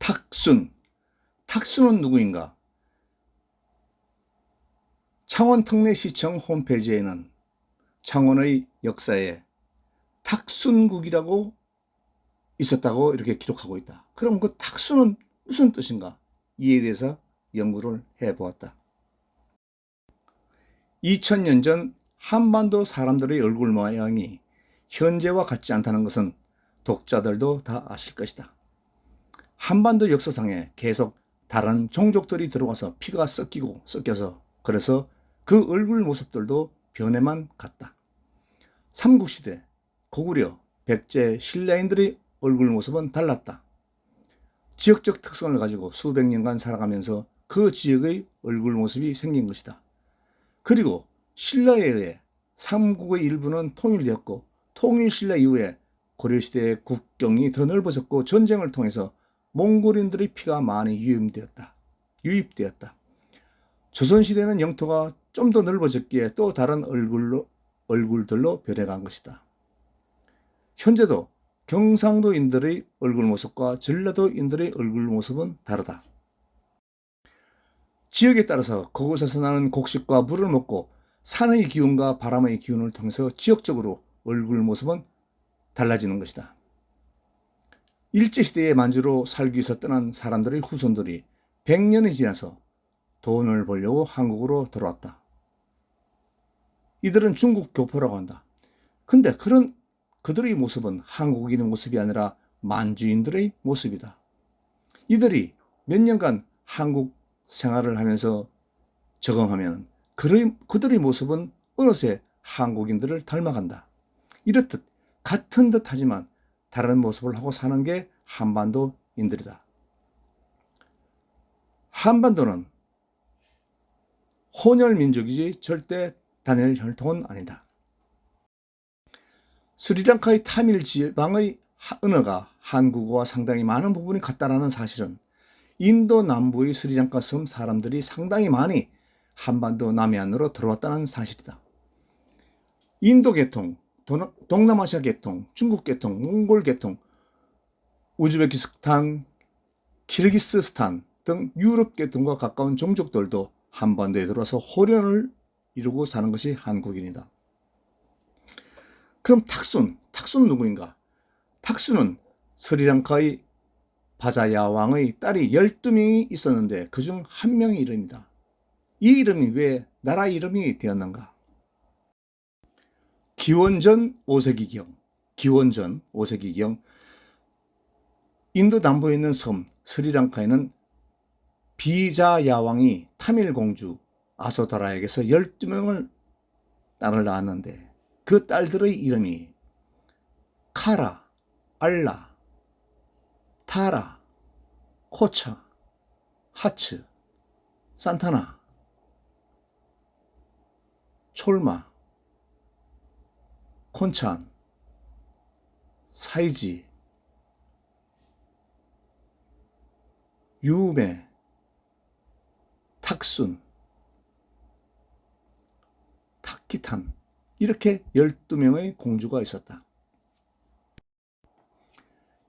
탁순. 탁순은 누구인가? 창원 특례시청 홈페이지에는 창원의 역사에 탁순국이라고 있었다고 이렇게 기록하고 있다. 그럼 그 탁순은 무슨 뜻인가? 이에 대해서 연구를 해보았다. 2000년 전 한반도 사람들의 얼굴 모양이 현재와 같지 않다는 것은 독자들도 다 아실 것이다. 한반도 역사상에 계속 다른 종족들이 들어와서 피가 섞여서 그래서 그 얼굴 모습들도 변해만 갔다. 삼국시대, 고구려, 백제, 신라인들의 얼굴 모습은 달랐다. 지역적 특성을 가지고 수백 년간 살아가면서 그 지역의 얼굴 모습이 생긴 것이다. 그리고 신라에 의해 삼국의 일부는 통일되었고 통일신라 이후에 고려시대의 국경이 더 넓어졌고 전쟁을 통해서 몽골인들의 피가 많이 유입되었다. 조선시대는 영토가 좀 더 넓어졌기에 또 다른 얼굴들로 변해간 것이다. 현재도 경상도인들의 얼굴 모습과 전라도인들의 얼굴 모습은 다르다. 지역에 따라서 그곳에서 나는 곡식과 물을 먹고 산의 기운과 바람의 기운을 통해서 지역적으로 얼굴 모습은 달라지는 것이다. 일제시대의 만주로 살기 위해서 떠난 사람들의 후손들이 100년이 지나서 돈을 벌려고 한국으로 들어왔다. 이들은 중국 교포라고 한다. 근데 그들의 모습은 한국인의 모습이 아니라 만주인들의 모습이다. 이들이 몇 년간 한국 생활을 하면서 적응하면 그들의 모습은 어느새 한국인들을 닮아간다. 이렇듯 같은 듯 하지만 다른 모습을 하고 사는 게 한반도인들이다. 한반도는 혼혈민족이지 절대 단일 혈통은 아니다. 스리랑카의 타밀 지방의 언어가 한국어와 상당히 많은 부분이 같다라는 사실은 인도 남부의 스리랑카 섬 사람들이 상당히 많이 한반도 남해안으로 들어왔다는 사실이다. 인도 계통, 동남아시아 계통, 중국 계통, 몽골 계통, 우즈베키스탄, 키르기스스탄 등 유럽 계통과 가까운 종족들도 한반도에 들어와서 호련을 이루고 사는 것이 한국인이다. 그럼 탁순은 누구인가? 탁순은 스리랑카의 바자야 왕의 딸이 12명이 있었는데 그중 한 명의 이름이다. 이 이름이 왜 나라 이름이 되었는가? 기원전 5세기경 인도 남부에 있는 섬 스리랑카에는 비자야 왕이 타밀 공주 아소다라에게서 12명을 딸을 낳았는데 그 딸들의 이름이 카라, 알라, 타라, 코차, 하츠, 산타나, 촐마, 콘찬, 사이지, 유메, 탁순, 탁기탄 이렇게 12명의 공주가 있었다.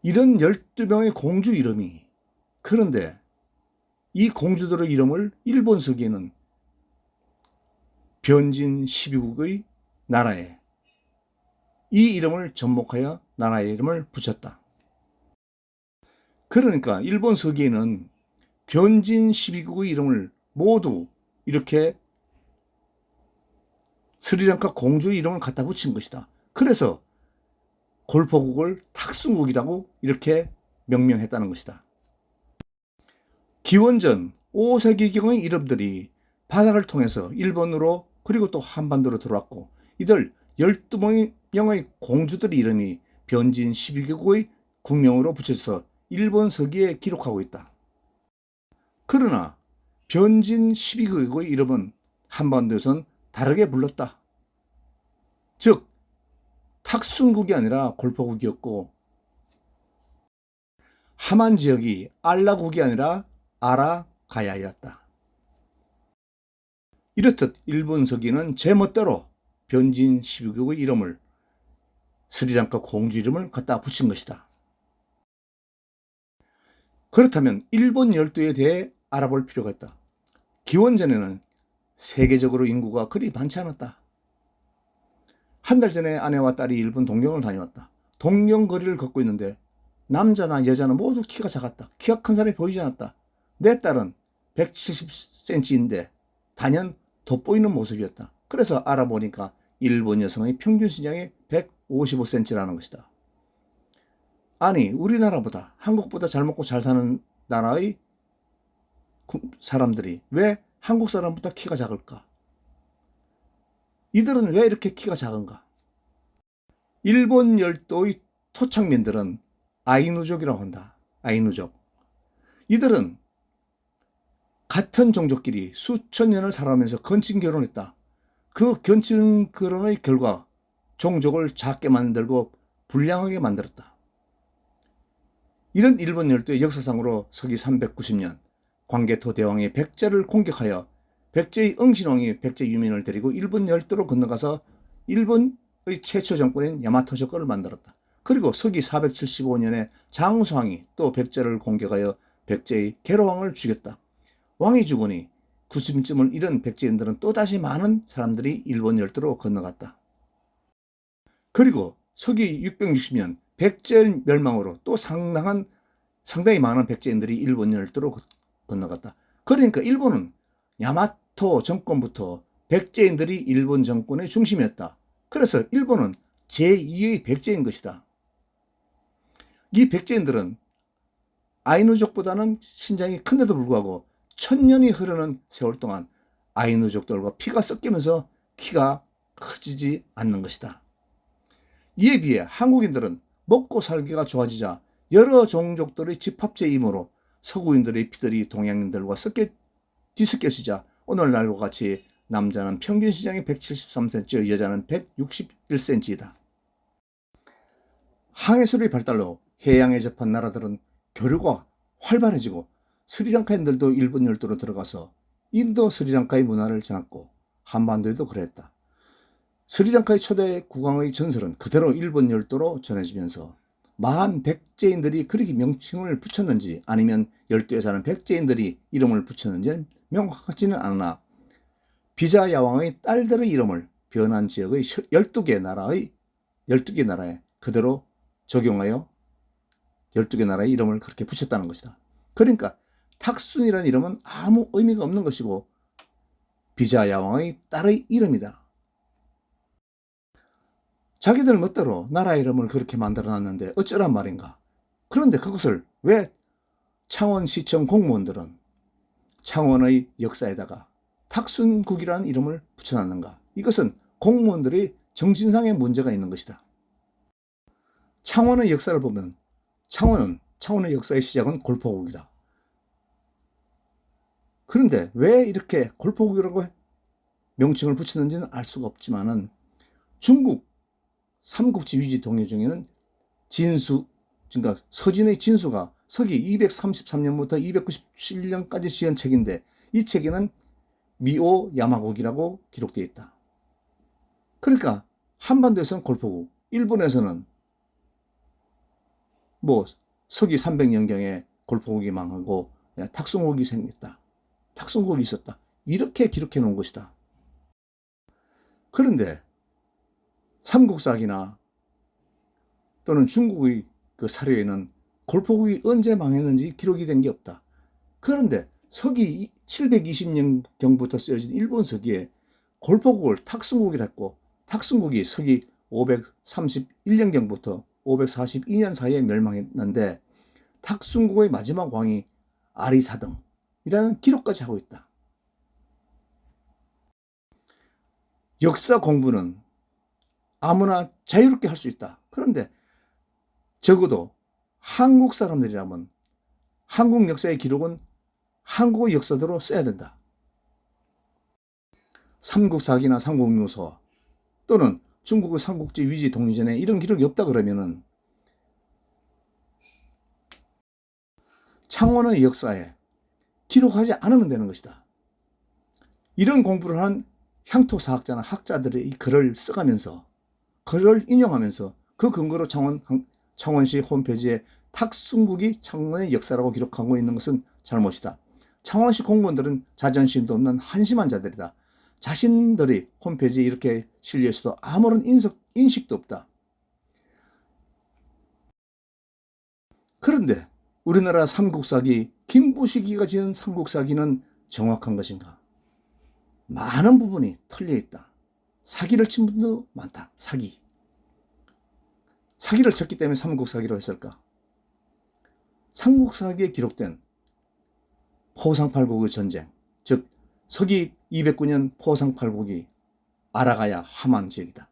이런 12명의 공주 이름이 그런데 이 공주들의 이름을 일본 서기에는 변진 12국의 나라에 이 이름을 접목하여 나라의 이름을 붙였다. 그러니까 일본 서기에는 변진 12국의 이름을 모두 이렇게 스리랑카 공주의 이름을 갖다 붙인 것이다. 그래서 골포국을 탁순국이라고 이렇게 명명했다는 것이다. 기원전 5세기경의 이름들이 바다를 통해서 일본으로 그리고 또 한반도로 들어왔고 이들 12명의 공주들의 이름이 변진 12국의 국명으로 붙여서 일본 서기에 기록하고 있다. 그러나 변진 12국의 이름은 한반도에선 다르게 불렀다. 즉 탁순국이 아니라 골포국이었고 하만 지역이 알라국이 아니라 아라가야였다. 이렇듯 일본 서기는 제멋대로 변진 12국의 이름을 스리랑카 공주 이름을 갖다 붙인 것이다. 그렇다면 일본 열도에 대해 알아볼 필요가 있다. 기원전에는 세계적으로 인구가 그리 많지 않았다. 한 달 전에 아내와 딸이 일본 동경을 다녀왔다. 동경 거리를 걷고 있는데 남자나 여자나 모두 키가 작았다. 키가 큰 사람이 보이지 않았다. 내 딸은 170cm인데 단연 돋보이는 모습이었다. 그래서 알아보니까 일본 여성의 평균 신장이 155cm라는 것이다. 아니, 우리나라보다, 한국보다 잘 먹고 잘 사는 나라의 사람들이 왜 한국 사람보다 키가 작을까? 이들은 왜 이렇게 키가 작은가? 일본 열도의 토착민들은 아이누족이라고 한다. 아이누족. 이들은 같은 종족끼리 수천 년을 살아가면서 건친 결혼했다. 그 건친 결혼의 결과 종족을 작게 만들고 불량하게 만들었다. 이런 일본 열도의 역사상으로 서기 390년 광개토 대왕이 백제를 공격하여 백제의 응신왕이 백제 유민을 데리고 일본 열도로 건너가서 일본의 최초 정권인 야마토 정권을 만들었다. 그리고 서기 475년에 장수왕이 또 백제를 공격하여 백제의 계로왕을 죽였다. 왕이 죽으니 구심점을 잃은 백제인들은 또다시 많은 사람들이 일본 열도로 건너갔다. 그리고 서기 660년 백제 멸망으로 또 상당히 많은 백제인들이 일본 열도로 건너갔다. 그러니까 일본은 야마토 정권부터 백제인들이 일본 정권의 중심이었다. 그래서 일본은 제2의 백제인 것이다. 이 백제인들은 아이누족보다는 신장이 큰데도 불구하고 1000년이 흐르는 세월 동안 아이누족들과 피가 섞이면서 키가 커지지 않는 것이다. 이에 비해 한국인들은 먹고 살기가 좋아지자 여러 종족들의 집합체이므로 서구인들의 피들이 동양인들과 뒤섞여지자 오늘날과 같이 남자는 평균 신장이 173cm, 여자는 161cm이다. 항해술의 발달로 해양에 접한 나라들은 교류가 활발해지고 스리랑카인들도 일본 열도로 들어가서 인도 스리랑카의 문화를 전했고 한반도에도 그랬다. 스리랑카의 초대 국왕의 전설은 그대로 일본 열도로 전해지면서 마한 백제인들이 그렇게 명칭을 붙였는지 아니면 열도에 사는 백제인들이 이름을 붙였는지는 명확하지는 않으나 비자야왕의 딸들의 이름을 변한 지역의 12개 나라에 그대로 적용하여 12개 나라의 이름을 그렇게 붙였다는 것이다. 그러니까 탁순이라는 이름은 아무 의미가 없는 것이고 비자야왕의 딸의 이름이다. 자기들 멋대로 나라 이름을 그렇게 만들어놨는데 어쩌란 말인가. 그런데 그것을 왜 창원시청 공무원들은 창원의 역사에다가 탁순국이라는 이름을 붙여놨는가. 이것은 공무원들의 정신상의 문제가 있는 것이다. 창원의 역사를 보면 창원의 역사의 시작은 골포국이다. 그런데 왜 이렇게 골포국이라고 명칭을 붙였는지는 알 수가 없지만은 중국 삼국지 위지 동요 중에는 그러니까 서진의 진수가 서기 233년부터 297년까지 지은 책인데 이 책에는 미오 야마국이라고 기록되어 있다. 그러니까 한반도에서는 골포국, 일본에서는 서기 300년경에 골포국이 망하고 탁순국이 생겼다. 탁순국이 있었다. 이렇게 기록해 놓은 것이다. 그런데 삼국사기나 또는 중국의 그 사료에는 골포국이 언제 망했는지 기록이 된 게 없다. 그런데 서기 720년경부터 쓰여진 일본 서기에 골포국을 탁순국이라 했고 탁순국이 서기 531년경부터 542년 사이에 멸망했는데 탁순국의 마지막 왕이 아리사등이라는 기록까지 하고 있다. 역사 공부는 아무나 자유롭게 할 수 있다. 그런데 적어도 한국 사람들이라면 한국 역사의 기록은 한국의 역사대로 써야 된다. 삼국사기나 삼국유서 또는 중국의 삼국지 위지 동유전에 이런 기록이 없다 그러면은 창원의 역사에 기록하지 않으면 되는 것이다. 이런 공부를 한 향토사학자나 학자들의 글을 써가면서 글을 인용하면서 그 근거로 창원시 홈페이지에 탁순국이 창원의 역사라고 기록하고 있는 것은 잘못이다. 창원시 공무원들은 자존심도 없는 한심한 자들이다. 자신들이 홈페이지에 이렇게 실려 있어도 아무런 인식도 없다. 그런데 우리나라 삼국사기 김부식이가 지은 삼국사기는 정확한 것인가? 많은 부분이 틀려 있다. 사기를 친 분도 많다. 사기를 쳤기 때문에 삼국사기로 했을까? 삼국사기에 기록된 포상팔국의 전쟁, 즉 서기 209년 포상팔국이 아라가야 함안 지역이다.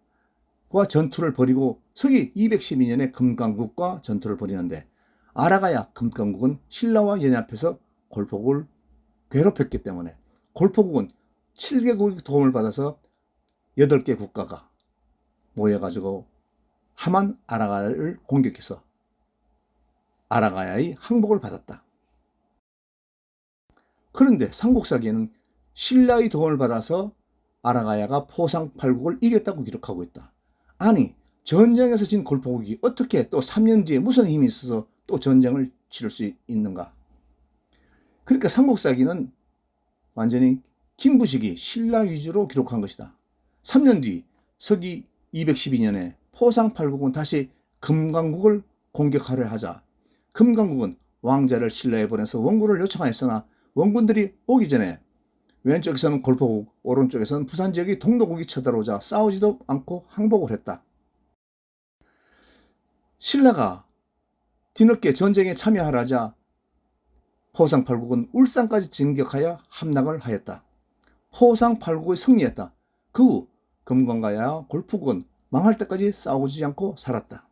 과 전투를 벌이고 서기 212년에 금강국과 전투를 벌이는데 아라가야 금강국은 신라와 연합해서 골포국을 괴롭혔기 때문에 골포국은 7개국의 도움을 받아서 8개 국가가 모여가지고 함안 아라가야를 공격해서 아라가야의 항복을 받았다. 그런데 삼국사기에는 신라의 도움을 받아서 아라가야가 포상팔국을 이겼다고 기록하고 있다. 아니, 전쟁에서 진 골포국이 어떻게 또 3년 뒤에 무슨 힘이 있어서 또 전쟁을 치를 수 있는가? 그러니까 삼국사기는 완전히 김부식이 신라 위주로 기록한 것이다. 3년 뒤 서기 212년에 포상팔국은 다시 금강국을 공격하려 하자 금강국은 왕자를 신라에 보내서 원군을 요청하였으나 원군들이 오기 전에 왼쪽에서는 골포국, 오른쪽에서는 부산 지역의 동독국이 쳐들어오자 싸우지도 않고 항복을 했다. 신라가 뒤늦게 전쟁에 참여하자 포상팔국은 울산까지 진격하여 함락을 하였다. 포상팔국의 승리했다. 그 후 금강가야와 골포국은 망할 때까지 싸우지 않고 살았다.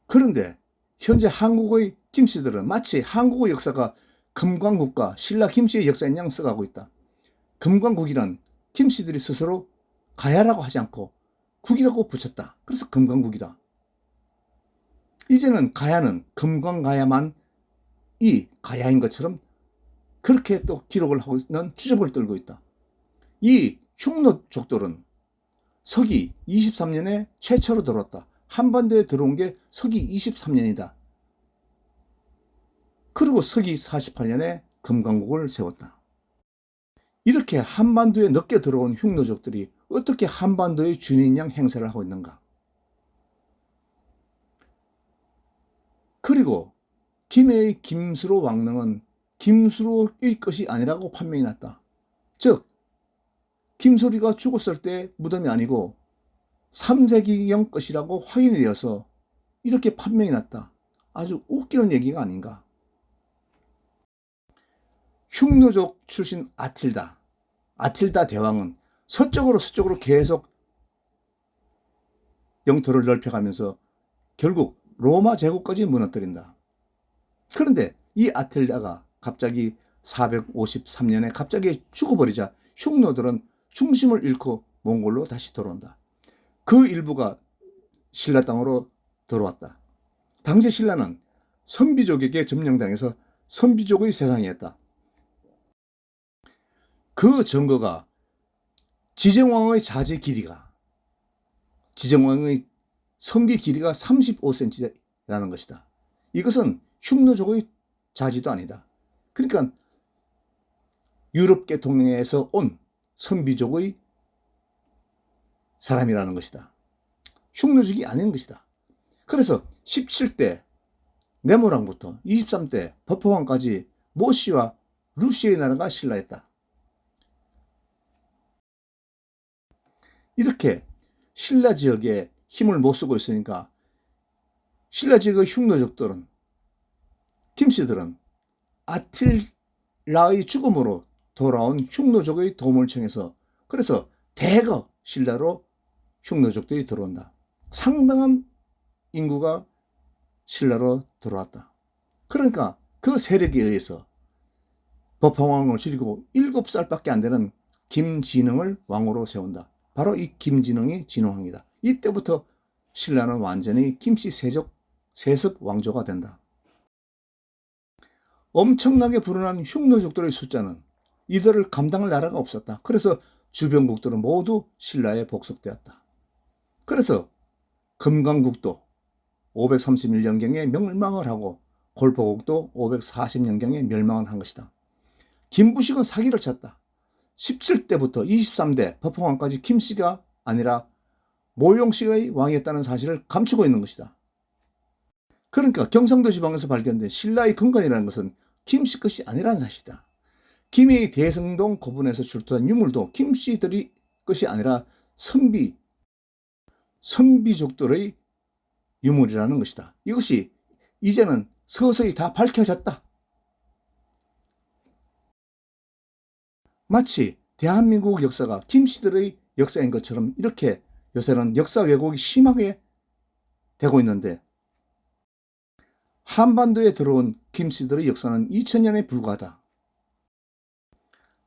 그런데 현재 한국의 김씨들은 마치 한국의 역사가 금강국과 신라 김씨의 역사인 양 써가고 있다. 금강국이란 김씨들이 스스로 가야라고 하지 않고 국이라고 붙였다. 그래서 금강국이다. 이제는 가야는 금강가야만 이 가야인 것처럼 그렇게 또 기록을 하고 있는 주접을 떨고 있다. 이 흉노족들은 서기 23년에 최초로 들어왔다. 한반도에 들어온 게 서기 23년이다. 그리고 서기 48년에 금강국을 세웠다. 이렇게 한반도에 늦게 들어온 흉노족들이 어떻게 한반도의 주인인 양 행세를 하고 있는가? 그리고 김해의 김수로 왕릉은 김수로의 것이 아니라고 판명이 났다. 즉 김소리가 죽었을 때 무덤이 아니고 3세기경 것이라고 확인이 되어서 이렇게 판명이 났다. 아주 웃기는 얘기가 아닌가. 흉노족 출신 아틸다 대왕은 서쪽으로 계속 영토를 넓혀가면서 결국 로마 제국까지 무너뜨린다. 그런데 이 아틸다가 갑자기 453년에 갑자기 죽어버리자 흉노들은 중심을 잃고 몽골로 다시 돌아온다. 그 일부가 신라 땅으로 들어왔다. 당시 신라는 선비족에게 점령당해서 선비족의 세상이었다. 그 증거가 지정왕의 지정왕의 성기 길이가 35cm라는 것이다. 이것은 흉노족의 자지도 아니다. 그러니까 유럽계 동맹에서 온 선비족의 사람이라는 것이다. 흉노족이 아닌 것이다. 그래서 17대 네모랑부터 23대 버퍼왕까지 모씨와 루시의 나라가 신라였다. 이렇게 신라 지역에 힘을 못 쓰고 있으니까 신라 지역의 흉노족들은 김씨들은 아틸라의 죽음으로 돌아온 흉노족의 도움을 청해서 그래서 대거 신라로 흉노족들이 들어온다. 상당한 인구가 신라로 들어왔다. 그러니까 그 세력에 의해서 법황왕을 줄이고 7살밖에 안 되는 김진흥을 왕으로 세운다. 바로 이 김진흥이 진흥왕이다. 이때부터 신라는 완전히 김씨 세습 왕조가 된다. 엄청나게 불어난 흉노족들의 숫자는 이들을 감당할 나라가 없었다. 그래서 주변국들은 모두 신라에 복속되었다. 그래서 금강국도 531년경에 멸망을 하고 골포국도 540년경에 멸망을 한 것이다. 김부식은 사기를 쳤다. 17대부터 23대 법화왕까지 김씨가 아니라 모용씨의 왕이었다는 사실을 감추고 있는 것이다. 그러니까 경상도 지방에서 발견된 신라의 근간이라는 것은 김씨 것이 아니라는 사실이다. 김이 대성동 고분에서 출토한 유물도 김씨들의 것이 아니라 선비족들의 유물이라는 것이다. 이것이 이제는 서서히 다 밝혀졌다. 마치 대한민국 역사가 김씨들의 역사인 것처럼 이렇게 요새는 역사 왜곡이 심하게 되고 있는데, 한반도에 들어온 김씨들의 역사는 2000년에 불과하다.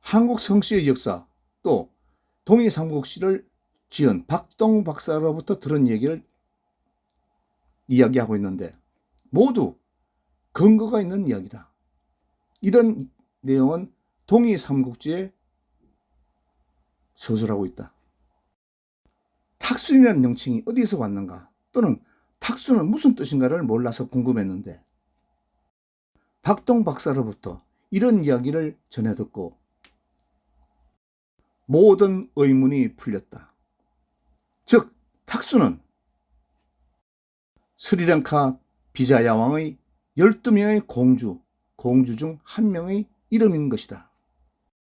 한국 성씨의 역사, 또 동의삼국시를 지은 박동 박사로부터 들은 얘기를 이야기하고 있는데 모두 근거가 있는 이야기다. 이런 내용은 동의삼국지에 서술하고 있다. 탁순이라는 명칭이 어디서 왔는가, 또는 탁순은 무슨 뜻인가를 몰라서 궁금했는데 박동 박사로부터 이런 이야기를 전해 듣고 모든 의문이 풀렸다. 즉 탁순은 스리랑카 비자야 왕의 12명의 공주 중 한 명의 이름인 것이다.